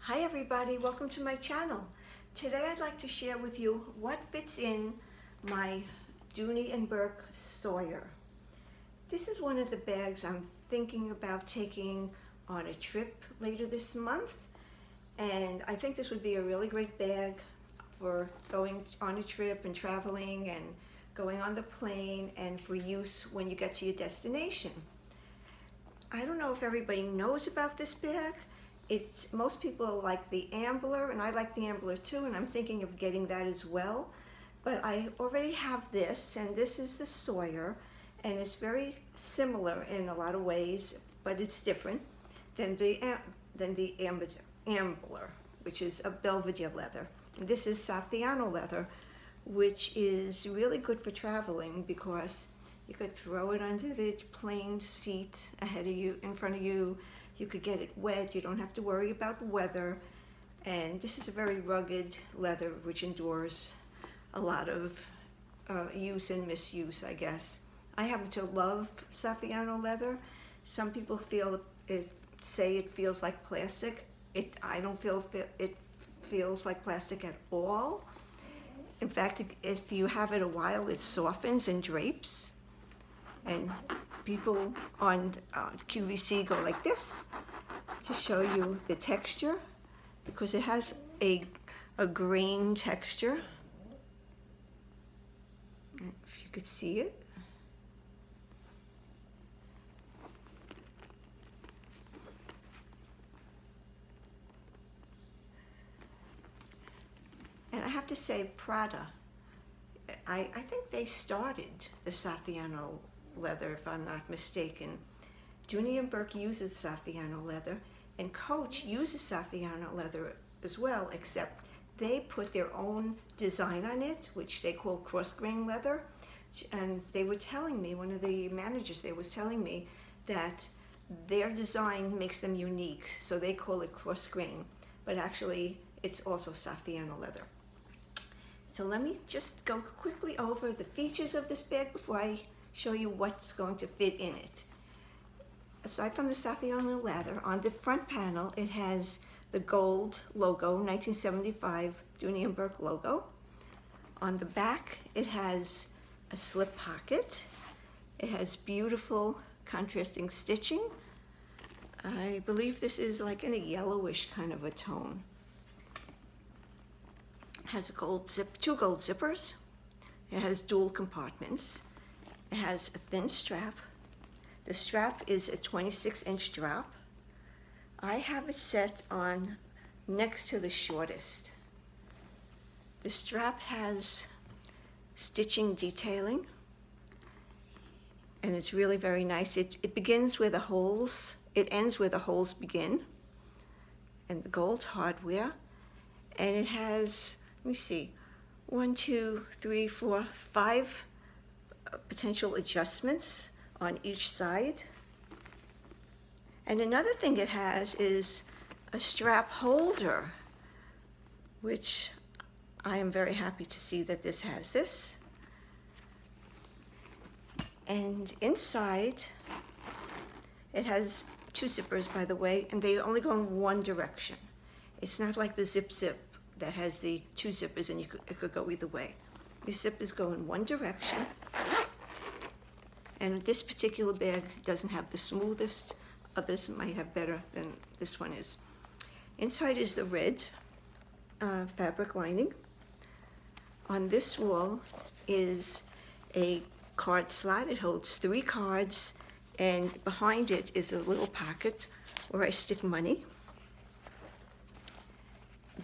Hi everybody, welcome to my channel. Today I'd like to share with you what fits in my Dooney Bourke Sawyer. This is one of the bags I'm thinking about taking on a trip later this month, and I think this would be a really great bag for going on a trip and traveling and going on the plane and for use when you get to your destination. I don't know if everybody knows about this bag. Most people like the Ambler, and I like the Ambler too, and I'm thinking of getting that as well. But I already have this, and this is the Sawyer, and it's very similar in a lot of ways, but it's different than the Ambler, which is a Belvedere leather. And this is Saffiano leather, which is really good for traveling because you could throw it under the plane seat ahead of you, in front of you. You could get it wet, you don't have to worry about weather. And this is a very rugged leather which endures a lot of use and misuse, I guess. I happen to love Saffiano leather. Some people say it feels like plastic. I don't feel it feels like plastic at all. In fact, if you have it a while, it softens and drapes. And people on QVC go like this to show you the texture, because it has a grain texture. If you could see it. And I have to say, Prada, I think they started the Saffiano leather, if I'm not mistaken. Dooney Bourke uses Saffiano leather, and Coach uses Saffiano leather as well, except they put their own design on it, which they call cross-grain leather. And they were telling me, one of the managers there was telling me that their design makes them unique, so they call it cross-grain, but actually it's also Saffiano leather. So let me just go quickly over the features of this bag before I show you what's going to fit in it. Aside from the Saffiano leather, on the front panel it has the gold logo, 1975 Dooney Bourke logo. On the back it has a slip pocket. It has beautiful contrasting stitching. I believe this is like in a yellowish kind of a tone. It has two gold zippers. It has dual compartments. It has a thin strap. The strap is a 26-inch drop. I have it set on next to the shortest. The strap has stitching detailing, and it's really very nice. It begins where the holes, it ends where the holes begin, and the gold hardware. And it has, let me see, 1, 2, 3, 4, 5 potential adjustments on each side. And another thing it has is a strap holder, which I am very happy to see that this has this. And inside it has two zippers, by the way, and they only go in one direction. It's not like the Zip that has the two zippers and it could go either way. The zippers go in one direction. And this particular bag doesn't have the smoothest. Others might have better than this one is. Inside is the red fabric lining. On this wall is a card slot. It holds 3 cards, and behind it is a little pocket where I stick money.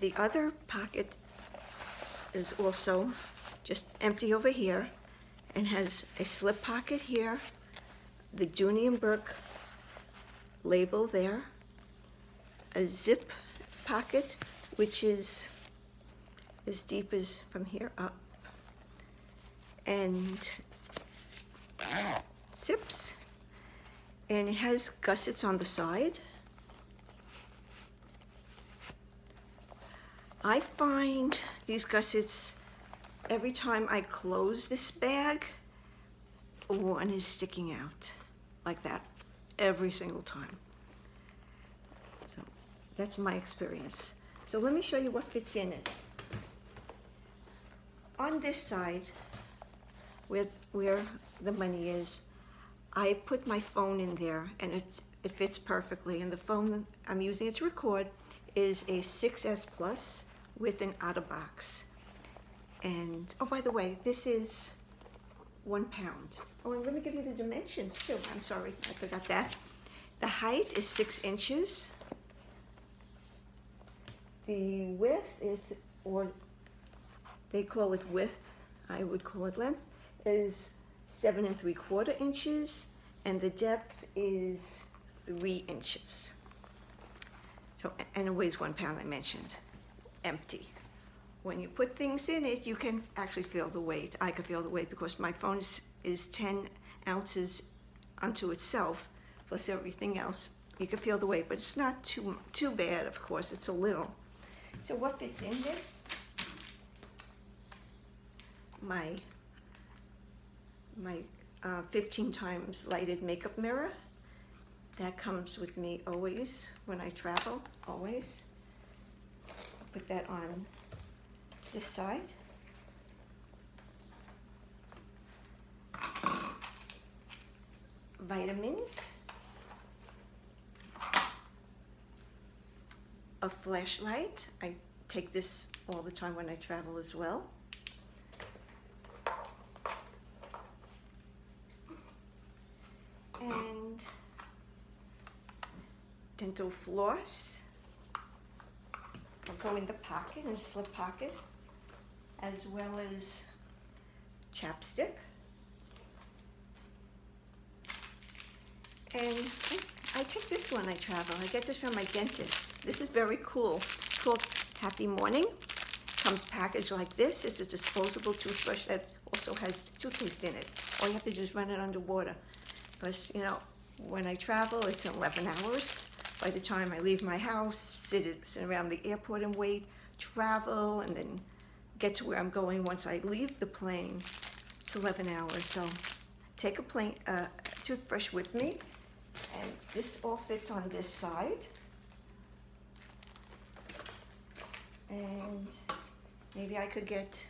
The other pocket is also just empty over here and has a slip pocket here, the Dooney Bourke label there, a zip pocket which is as deep as from here up, and zips, and it has gussets on the side. I find these gussets, every time I close this bag, one is sticking out like that every single time. So That's my experience. So let me show you what fits in it. On this side, where the money is, I put my phone in there, and it fits perfectly. And the phone I'm using to record is a 6S Plus with an OtterBox. And, oh, by the way, this is 1 pound. Oh, and let me give you the dimensions too. I'm sorry, I forgot that. The height is 6 inches. The width is, or they call it width, I would call it length, is 7 3/4 inches, and the depth is 3 inches. So, and it weighs 1 pound, I mentioned, empty. When you put things in it, you can actually feel the weight. I can feel the weight because my phone is 10 ounces unto itself, plus everything else. You can feel the weight, but it's not too bad, of course, it's a little. So what fits in this? My 15 times lighted makeup mirror. That comes with me always when I travel, always. I'll put that on this side. Vitamins. A flashlight. I take this all the time when I travel as well. And dental floss. Will go in the pocket, in a slip pocket, as well as chapstick. And I take this when I travel. I get this from my dentist. This is very cool. It's called Happy Morning. Comes packaged like this. It's a disposable toothbrush that also has toothpaste in it. All you have to do is run it under water. Because, you know, when I travel, it's 11 hours. By the time I leave my house, sit around the airport and wait, travel, and then get to where I'm going once I leave the plane, it's 11 hours. So take a toothbrush with me, and this all fits on this side. And maybe I could get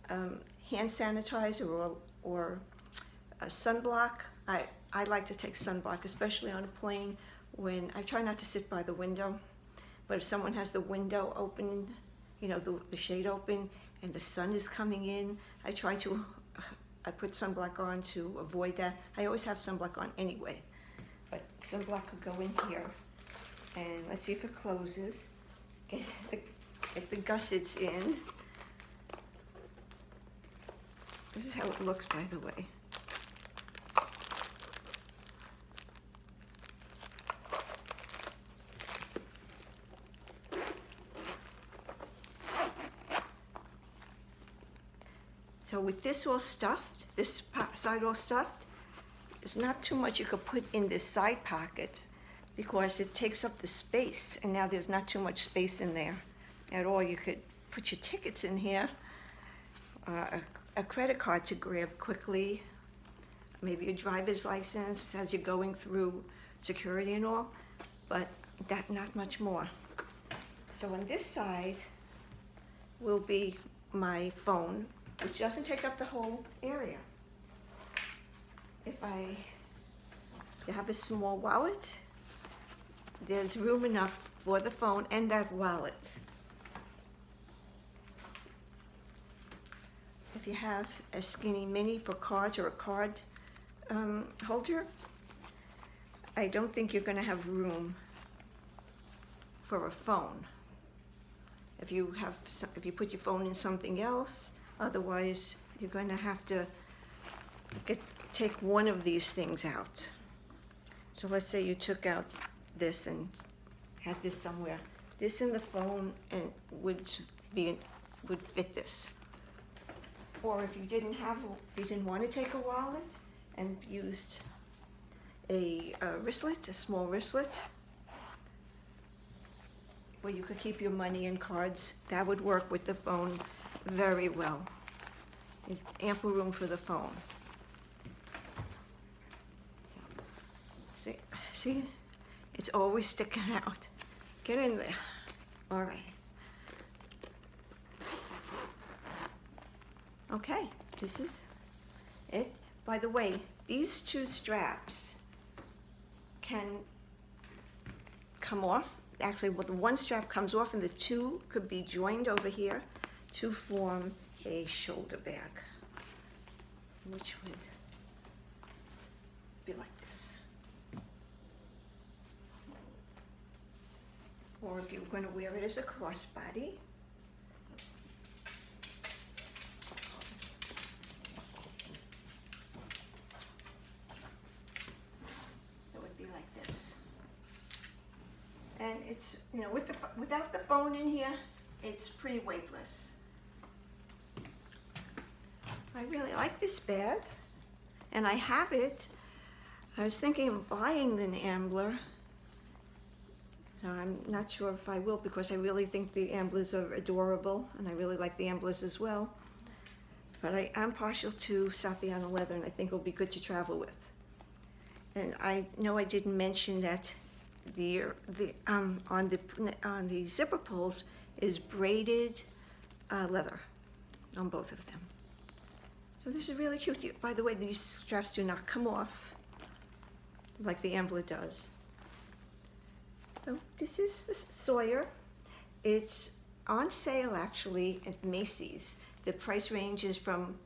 hand sanitizer or a sunblock. I like to take sunblock, especially on a plane when I try not to sit by the window. But if someone has the window open, you know, the shade open, and the sun is coming in, I put sunblock on to avoid that. I always have sunblock on anyway, but sunblock could go in here. And let's see if it closes. Get the gussets in. This is how it looks, by the way. So with this all stuffed, this side all stuffed, there's not too much you could put in this side pocket because it takes up the space, and now there's not too much space in there at all. You could put your tickets in here, a credit card to grab quickly, maybe a driver's license as you're going through security and all, but not much more. So on this side will be my phone, which doesn't take up the whole area. If you have a small wallet, there's room enough for the phone and that wallet. If you have a skinny mini for cards or a card holder, I don't think you're going to have room for a phone. If you put your phone in something else, otherwise you're going to have to take one of these things out. So let's say you took out this and had this somewhere. This in the phone and would fit this. Or if you didn't want to take a wallet and used a wristlet, a small wristlet, where you could keep your money and cards, that would work with the phone very well. There's ample room for the phone. So, see, it's always sticking out. Get in there. All right. Okay, this is it. By the way, these two straps can come off. Actually, well, the one strap comes off and the two could be joined over here to form a shoulder bag, which would be like this. Or if you're going to wear it as a crossbody, it would be like this. And it's, you know, without the phone in here, it's pretty weightless. I really like this bag, and I have it. I was thinking of buying the Ambler. So I'm not sure if I will, because I really think the Amblers are adorable, and I really like the Amblers as well. But I'm partial to Saffiano Leather, and I think it'll be good to travel with. And I know I didn't mention that on the zipper pulls is braided leather on both of them. So this is really cute. By the way, these straps do not come off like the Ambler does. So this is the Sawyer. It's on sale actually at Macy's. The price range is from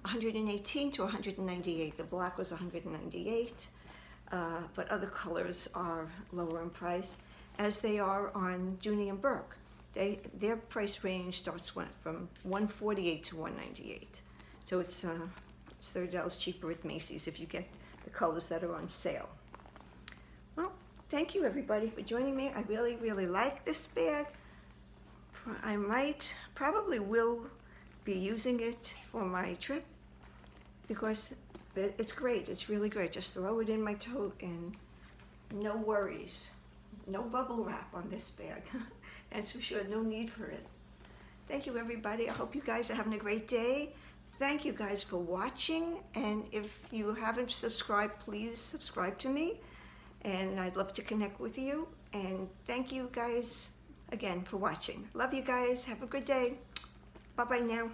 $118 to $198. The black was $198, but other colors are lower in price, as they are on Dooney Bourke. Their price range starts from $148 to $198. So it's $30 cheaper at Macy's if you get the colors that are on sale. Well, thank you everybody for joining me. I really, really like this bag. I probably will be using it for my trip because it's great. It's really great. Just throw it in my tote and no worries. No bubble wrap on this bag. That's for sure. No need for it. Thank you everybody. I hope you guys are having a great day. Thank you guys for watching, and if you haven't subscribed, please subscribe to me, and I'd love to connect with you. And thank you guys again for watching. Love you guys. Have a good day. Bye bye now.